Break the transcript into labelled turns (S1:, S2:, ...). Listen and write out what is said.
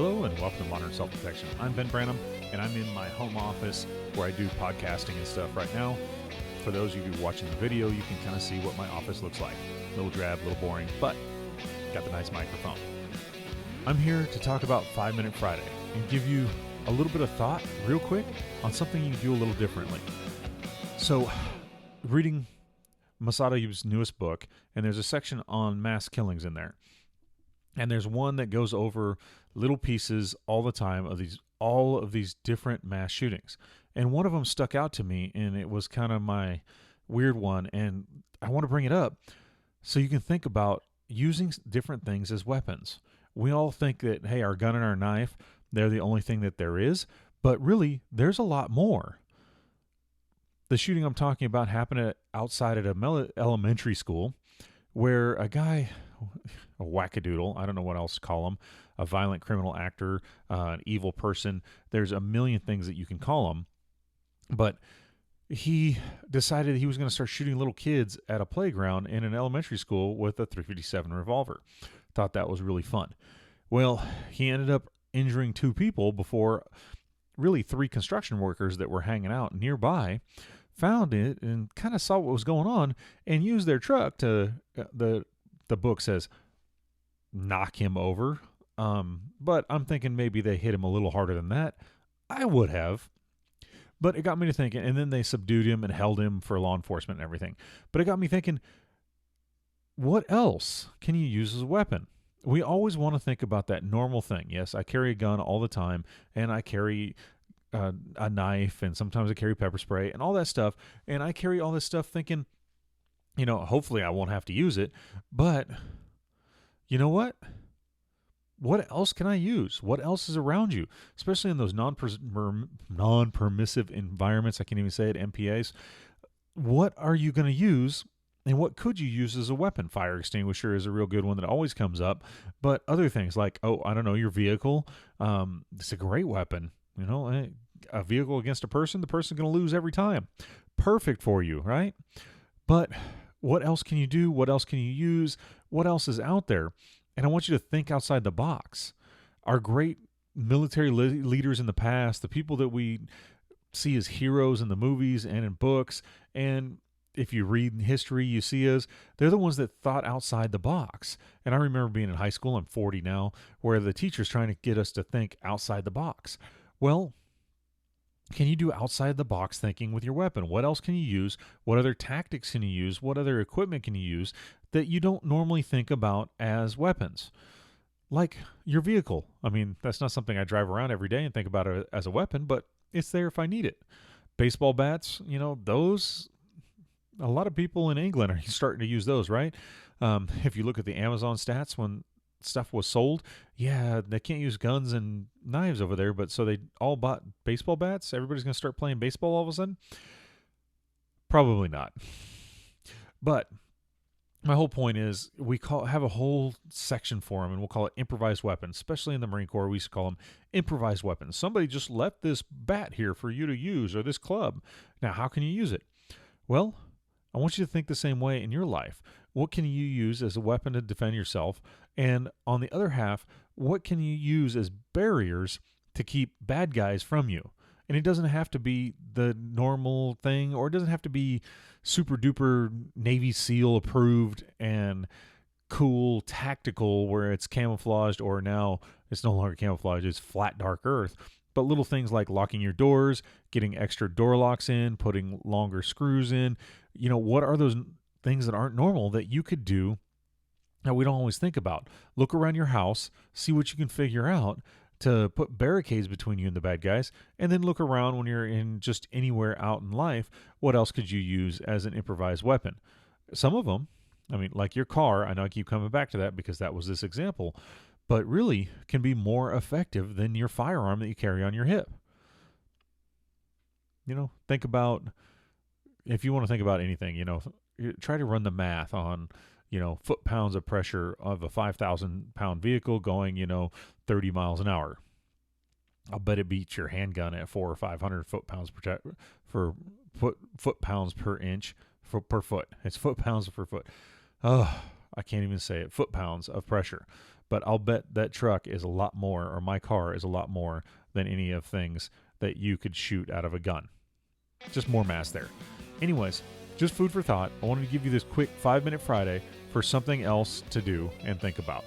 S1: Hello and welcome to Modern Self-Protection. I'm Ben Branam, and I'm in my home office where I do podcasting and stuff right now. For those of you watching the video, you can kind of see what my office looks like. A little drab, a little boring, but got the nice microphone. I'm here to talk about 5 Minute Friday and give you a little bit of thought real quick on something you can do a little differently. So, reading Masada's newest book, and there's a section on mass killings in there. And there's one that goes over little pieces all the time of all of these different mass shootings. And one of them stuck out to me, and it was kind of my weird one. And I want to bring it up so you can think about using different things as weapons. We all think that, hey, our gun and our knife, they're the only thing that there is. But really, there's a lot more. The shooting I'm talking about happened outside at a elementary school where a guy, a wackadoodle, I don't know what else to call him, a violent criminal actor, an evil person. There's a million things that you can call him. But he decided he was going to start shooting little kids at a playground in an elementary school with a .357 revolver. Thought that was really fun. Well, he ended up injuring 2 people before really 3 construction workers that were hanging out nearby found it and kind of saw what was going on and used their truck to, the book says, knock him over. But I'm thinking maybe they hit him a little harder than that. I would have. But it got me to thinking, and then they subdued him and held him for law enforcement and everything. But it got me thinking, what else can you use as a weapon? We always want to think about that normal thing. Yes, I carry a gun all the time, and I carry a knife, and sometimes I carry pepper spray and all that stuff. And I carry all this stuff thinking, hopefully I won't have to use it. But you know what? What else can I use? What else is around you? Especially in those non-permissive environments. I can't even say it, MPAs. What are you going to use? And what could you use as a weapon? Fire extinguisher is a real good one that always comes up. But other things like, your vehicle. It's a great weapon. A vehicle against a person, the person's going to lose every time. Perfect for you, right? But what else can you do? What else can you use? What else is out there? And I want you to think outside the box. Our great military leaders in the past, the people that we see as heroes in the movies and in books, and if you read history, you see as they're the ones that thought outside the box. And I remember being in high school, I'm 40 now, where the teacher's trying to get us to think outside the box. Well, can you do outside the box thinking with your weapon? What else can you use? What other tactics can you use? What other equipment can you use that you don't normally think about as weapons? Like your vehicle. I mean, that's not something I drive around every day and think about it as a weapon, but it's there if I need it. Baseball bats, those, a lot of people in England are starting to use those, right? If you look at the Amazon stats when stuff was sold, they can't use guns and knives over there, but so they all bought baseball bats. Everybody's going to start playing baseball all of a sudden? Probably not. But my whole point is have a whole section for them, and we'll call it improvised weapons. Especially in the Marine Corps, we used to call them improvised weapons. Somebody just left this bat here for you to use, or this club. Now, how can you use it? Well, I want you to think the same way in your life. What can you use as a weapon to defend yourself? And on the other half, what can you use as barriers to keep bad guys from you? And it doesn't have to be the normal thing, or it doesn't have to be super duper Navy SEAL approved and cool tactical where it's camouflaged, or now it's no longer camouflaged, it's flat dark earth. But little things like locking your doors, getting extra door locks in, putting longer screws in. What are those things that aren't normal that you could do that we don't always think about? Look around your house, see what you can figure out to put barricades between you and the bad guys, and then look around when you're in just anywhere out in life. What else could you use as an improvised weapon? Some of them, like your car, I know I keep coming back to that because that was this example, but really can be more effective than your firearm that you carry on your hip. Think about, if you want to think about anything, try to run the math on, foot-pounds of pressure of a 5,000-pound vehicle going, 30 miles an hour. I'll bet it beats your handgun at 400 or 500 foot-pounds per inch per foot. It's foot-pounds per foot. Oh, I can't even say it, foot-pounds of pressure. But I'll bet that truck is a lot more, or my car is a lot more than any of things that you could shoot out of a gun. Just more mass there. Anyways, just food for thought. I wanted to give you this quick 5-minute Friday for something else to do and think about.